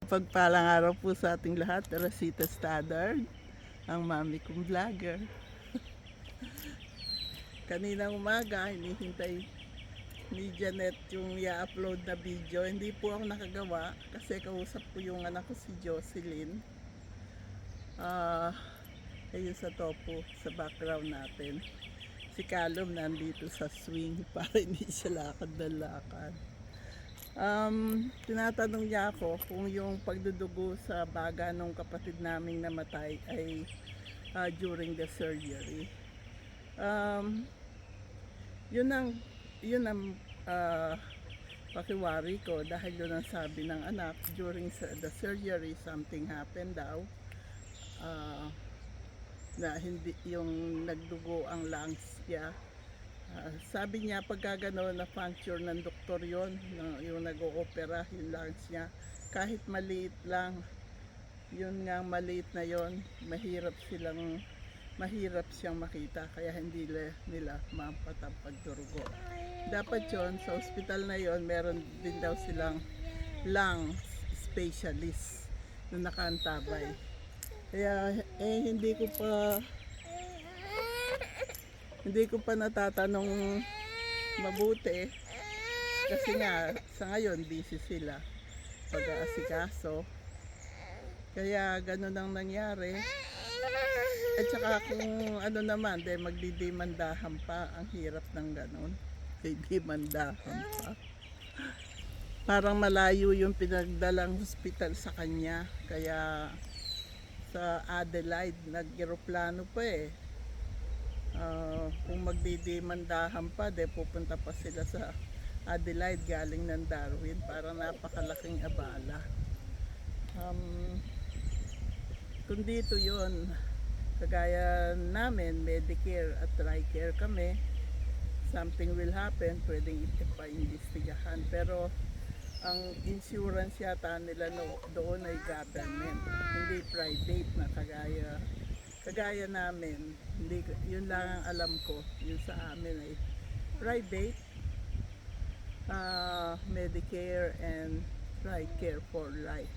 Pagpalang araw po sa ating lahat, Rosita Stoddard, ang mami kong vlogger. Kaninang umaga, hinihintay ni Janet yung i-upload na video. Hindi po ako nakagawa kasi kausap ko yung anak ko si Jocelyn. Ayun sa topo, sa background natin. Si Callum nandito sa swing para hindi siya lakad na lakad. Tinatanong niya ako kung yung pagdudugo sa baga ng kapatid naming namatay ay during the surgery. Yun ang pakiwari ko dahil yun ang sabi ng anak during the surgery, something happened daw, na hindi yung nagdugo ang lungs niya. Sabi niya pagka gano'n na puncture ng doktor yon, yung nag-o-opera yung lungs niya, kahit maliit lang, yun nga maliit na yon, mahirap siyang makita, kaya hindi nila mapatab pagdurugo. Dapat yon sa ospital na yon meron din daw silang lungs specialist na nakaantabay. Kaya hindi ko pa natatanong mabuti kasi nga sa ngayon busy sila pag-aasikaso, kaya ganun ang nangyari. At saka kung ano naman, magdidemandahan pa, ang hirap ng ganun, didemandahan pa. Parang malayo yung pinagdalang hospital sa kanya, kaya sa Adelaide nag-eroplano pa eh. Kung magdidemandahan pa, pupunta pa sila sa Adelaide galing ng Darwin, para napakalaking abala. Kung dito yon, kagaya namin, Medicare at Tricare kami, something will happen, pwedeng ipa-investigahan. Pero ang insurance yata nila doon ay government, hindi private na kagaya namin. Hindi, yun lang ang alam ko, yun sa amin ay private, Medicare and Tricare for life.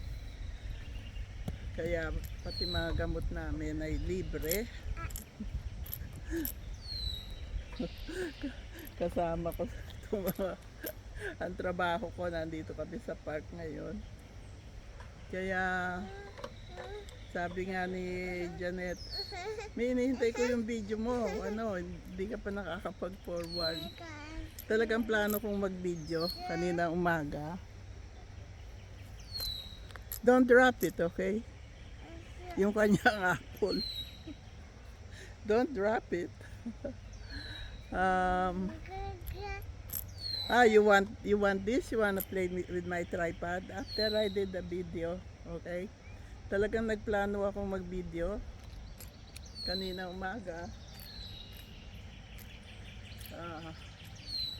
Kaya pati mga gamot namin ay libre. Kasama ko ang trabaho ko, nandito kami sa park ngayon. Kaya sabi nga ni Janet, may hinihintay ko yung video mo, hindi ka pa nakakapag-forward. Talagang plano kong mag-video kanina umaga. Don't drop it, okay? Yung kanyang apple. Don't drop it. You want this? You want to play with my tripod? After I did the video, okay? Talagang nagplano akong mag-video kanina umaga.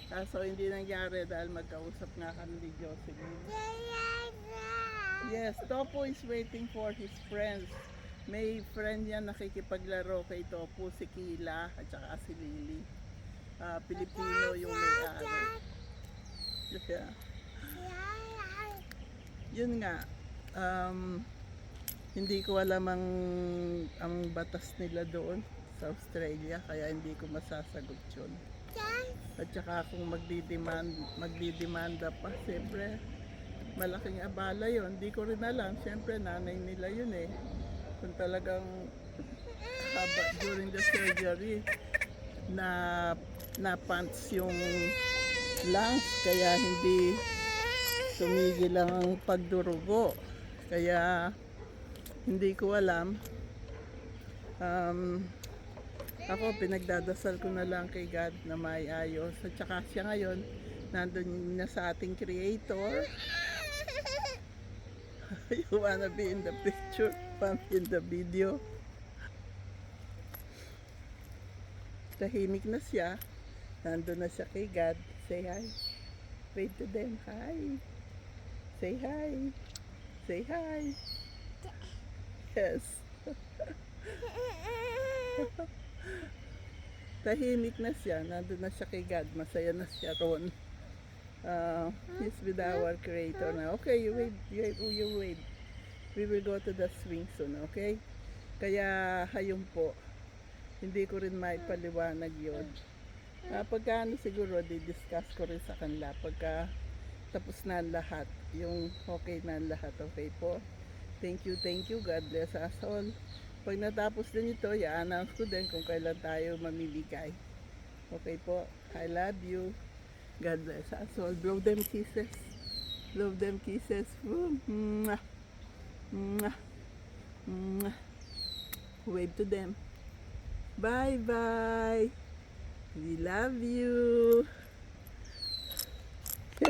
Kaso hindi nangyari dahil magkausap nga kami ni Jocelyn. Yes, Topo is waiting for his friends. May friend yan nakikipaglaro kay Topo, si Kila at saka si Lily. Pilipino yung may-ari. Yeah. Yun nga, hindi ko alam ang batas nila doon sa Australia, kaya hindi ko masasagot yun. At saka kung magdidemanda pa, siyempre malaking abala yon. Hindi ko rin alam, siyempre nanay nila yun eh. Kung talagang during the surgery na pants yung lungs, kaya hindi tumigil ang pagdurugo, kaya hindi ko alam. Ako pinagdadasal ko na lang kay God na may ayos, at saka siya ngayon nandun na sa ating creator. You wanna be in the picture, in the video? Tahimik na siya, nandun na siya kay God. Say hi. Wave to them. Hi. Say hi. Say hi. Yes. Tahimik na siya, nandun na siya kay God, masaya na siya roon. He's with our creator na. Okay, you wave. we will go to the swing soon, okay? Kaya hayong po, hindi ko rin maipaliwanag yun. Pagka ano siguro, di-discuss ko rin sa kanila pagka tapos na ang lahat, yung okay na ang lahat, okay po? Thank you, God bless us all. Pag natapos din ito, i-announce ko din kung kailan tayo mamimigay. Okay po, I love you. God bless us all. Blow them kisses. Blow them kisses. Mwah. Mwah. Mwah. Wave to them. Bye-bye. We love you.